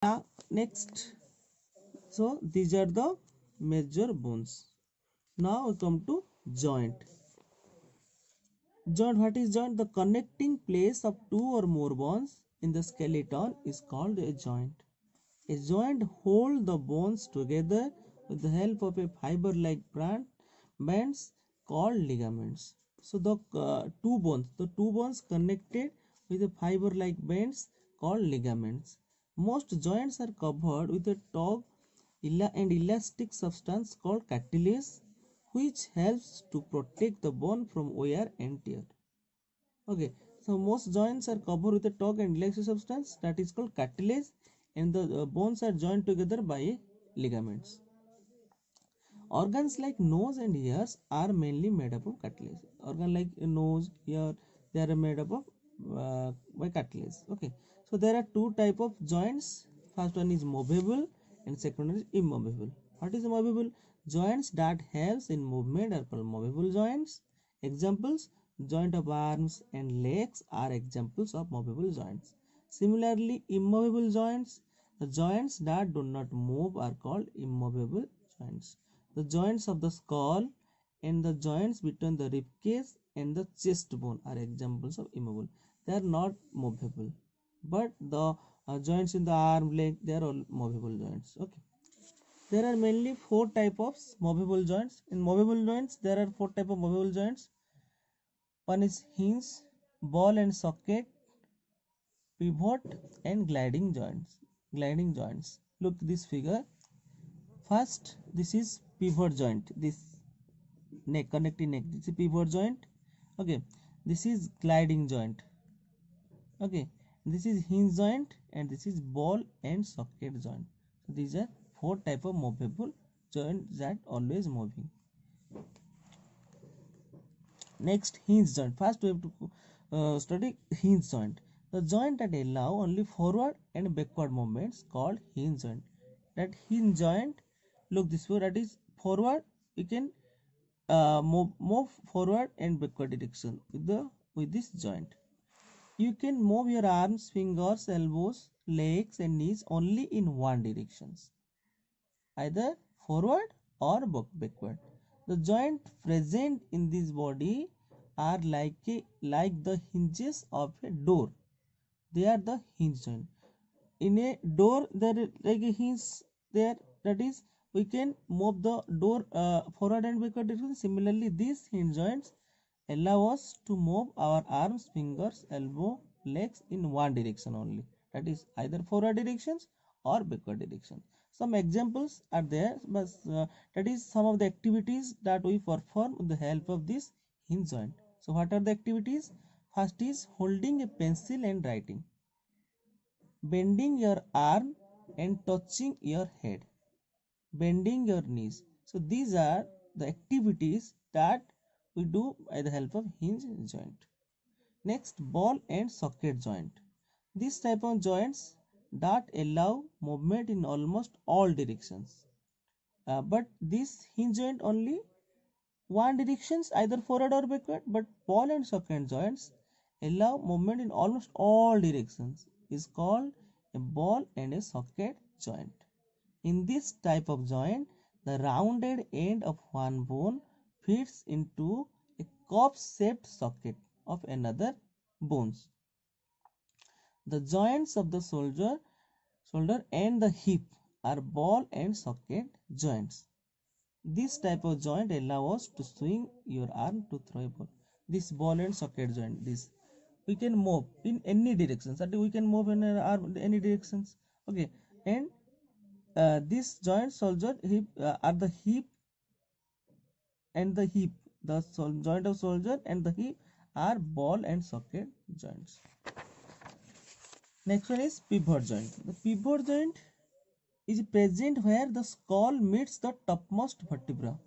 Now next, so these are the major bones. Now we come to joint. What is joint? The connecting place of two or more bones in the skeleton is called a joint. A joint holds the bones together with the help of a fiber-like bands called ligaments. So the two bones connected with a fiber-like bands called ligaments. Most joints are covered with a taut and elastic substance called cartilage, which helps to protect the bone from wear and tear. Okay, so most joints are covered with a taut and elastic substance that is called cartilage, and the bones are joined together by ligaments. Organs like nose and ears are mainly made up of cartilage. Organ like nose, ear, they are made up of by cartilage. Okay, so there are two type of joints. First one is movable and second one is immovable. What is movable? Joints that helps in movement are called movable joints. Examples: joint of arms and legs are examples of movable joints. Similarly, immovable joints, the joints that do not move are called immovable joints. The joints of the skull and the joints between the ribcage and the chest bone are examples of immovable. They are not movable, but the joints in the arm, leg, they are all movable joints. Okay. There are mainly four type of movable joints. In movable joints, there are four type of movable joints. One is hinge, ball and socket, pivot, and gliding joints. Gliding joints. Look this figure. First, this is pivot joint. This neck, connecting neck. This is pivot joint. Okay. This is gliding joint. Okay. This is hinge joint, and this is ball and socket joint. So these are four type of movable joints that always moving. Next, hinge joint. First, we have to study hinge joint. The joint that allow only forward and backward movements called hinge joint. That hinge joint, look this way. That is forward. You can move forward and backward direction with this joint. You can move your arms, fingers, elbows, legs, and knees only in one directions, either forward or backward. The joint present in this body are like the hinges of a door. They are the hinge joint. In a door, there is like a hinge there. That is, we can move the door forward and backward direction. Similarly, these hinge joints allow us to move our arms, fingers, elbow, legs in one direction only. That is either forward directions or backward direction. Some examples are there, but that is some of the activities that we perform with the help of this hinge joint. So what are the activities? First is holding a pencil and writing, bending your arm and touching your head, bending your knees. So these are the activities that we do by the help of hinge joint. Next, ball and socket joint. This type of joints that allow movement in almost all directions. But this hinge joint only one directions, either forward or backward. But ball and socket joints allow movement in almost all directions. Is called a ball and a socket joint. In this type of joint, the rounded end of one bone fits into a cup-shaped socket of another bones. The joints of the shoulder and the hip are ball and socket joints. This type of joint allows us to swing your arm to throw a ball. This ball and socket joint, this we can move in any directions. That we can move in our arm in any directions. Okay, and these joints shoulder hip are the hip and the hip. The joint of shoulder and the hip are ball and socket joints. Next one is pivot joint. The pivot joint is present where the skull meets the topmost vertebra.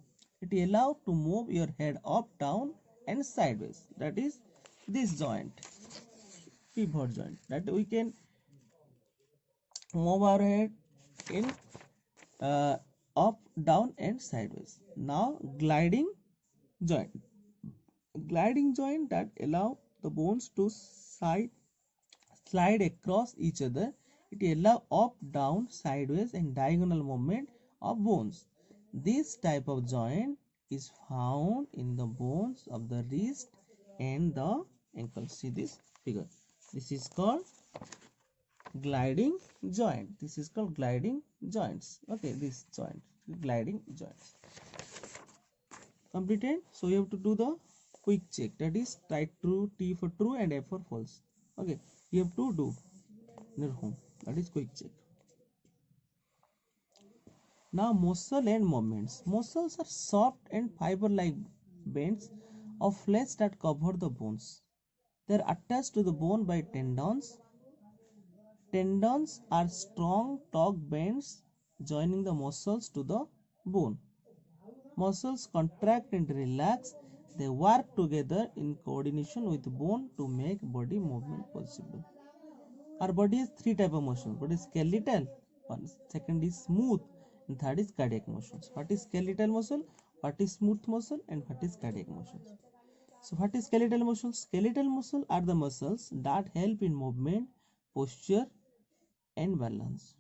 It allows to move your head up, down, and sideways. That is this joint, pivot joint. That we can move our head in up, down, and sideways. Now gliding joint. Gliding joint that allow the bones to slide across each other It allows up, down, sideways and diagonal movement of bones. This type of joint is found in the bones of the wrist and the ankle. See this figure. This is called gliding joint. This is called gliding joints. Okay, this joint, gliding joints. Completed. So you have to do the quick check, that is write true, T for true and F for false. Okay, you have to do in your home, that is quick check. Now muscle and movements. Muscles are soft and fiber like bands of flesh that cover the bones. They are attached to the bone by tendons. Tendons are strong taut bands joining the muscles to the bone. Muscles contract and relax. They work together in coordination with bone to make body movement possible. Our body has three types of motions. One is skeletal, second is smooth, and third is cardiac motions. What is skeletal muscle? What is smooth muscle? And what is cardiac motions? So what is skeletal muscles? Skeletal muscles are the muscles that help in movement, posture, and balance.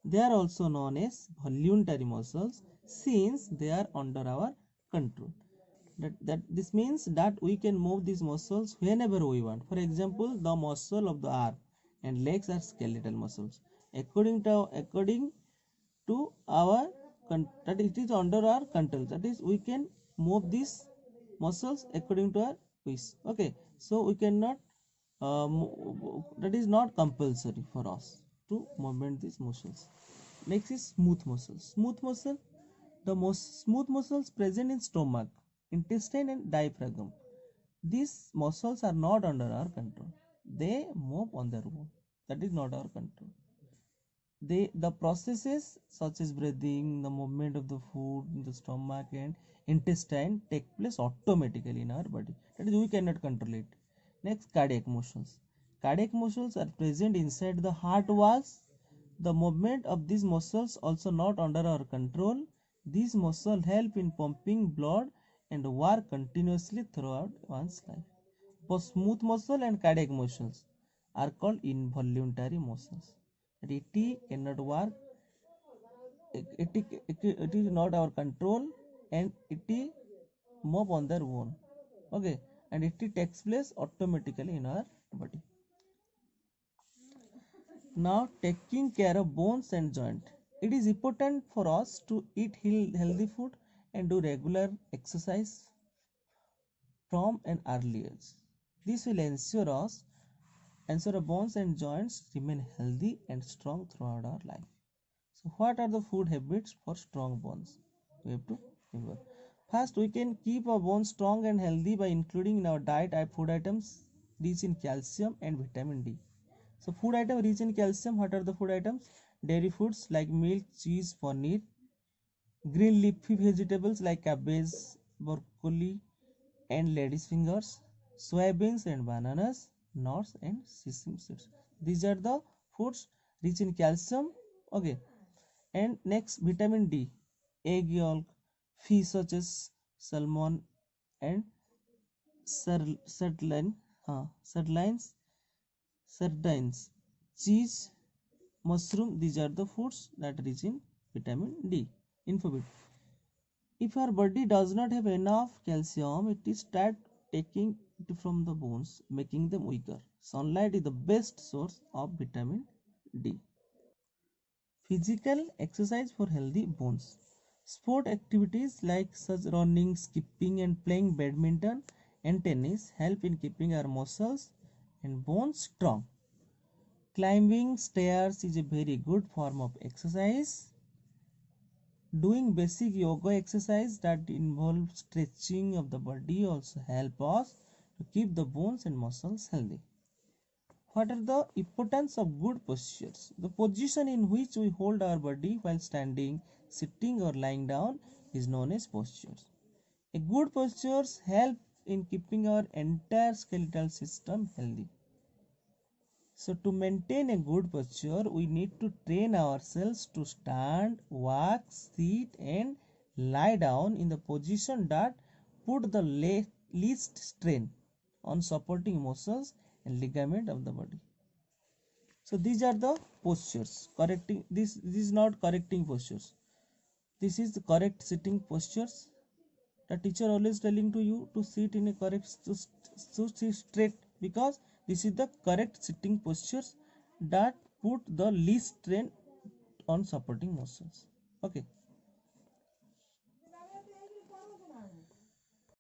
They are also known as voluntary muscles since they are under our control. That this means that we can move these muscles whenever we want. For example, the muscle of the arm and legs are skeletal muscles. According to our that it is under our control. That is, we can move these muscles according to our wish. Okay, so we cannot. That is not compulsory for us to movement these muscles. Next is smooth muscles. Smooth muscle, the most smooth muscles present in stomach, intestine and diaphragm. These muscles are not under our control. They move on their own. That is not our control. The processes such as breathing, the movement of the food in the stomach and intestine take place automatically in our body. That is, we cannot control it. Next, cardiac motions. Cardiac muscles are present inside the heart walls. The movement of these muscles also not under our control. These muscles help in pumping blood and work continuously throughout one's life. Both smooth muscle and cardiac muscles are called involuntary muscles. It cannot work. It is not our control, and it move on their own. Okay, and it takes place automatically in our body. Now, taking care of bones and joint. It is important for us to eat healthy food and do regular exercise from an early age. This will ensure our bones and joints remain healthy and strong throughout our life. So, what are the food habits for strong bones? We have to remember. First, we can keep our bones strong and healthy by including in our diet food items rich in calcium and vitamin D. So, food item rich in calcium. What are the food items? Dairy foods like milk, cheese, paneer. Green leafy vegetables like cabbage, broccoli, and lady's fingers. Soybeans and bananas. Nuts and sesame seeds. These are the foods rich in calcium. Okay. And next, vitamin D, egg yolk, fish such as salmon and sardines, sardines, cheese, mushroom. These are the foods that are rich in vitamin D. Infobit. If our body does not have enough calcium, it is start taking it from the bones, making them weaker. Sunlight is the best source of vitamin D. Physical exercise for healthy bones. Sport activities like such running, skipping and playing badminton and tennis help in keeping our muscles and bones strong. Climbing stairs is a very good form of exercise. Doing basic yoga exercise that involve stretching of the body also help us to keep the bones and muscles healthy. What are the importance of good postures? The position in which we hold our body while standing, sitting or lying down is known as postures. A good postures help in keeping our entire skeletal system healthy. So to maintain a good posture, we need to train ourselves to stand, walk, sit and lie down in the position that put the least strain on supporting muscles and ligament of the body. So these are the postures. Correcting this is not correcting postures. This is the correct sitting postures. The teacher always telling to you to sit in a correct to sit straight, because this is the correct sitting postures that put the least strain on supporting muscles. Okay.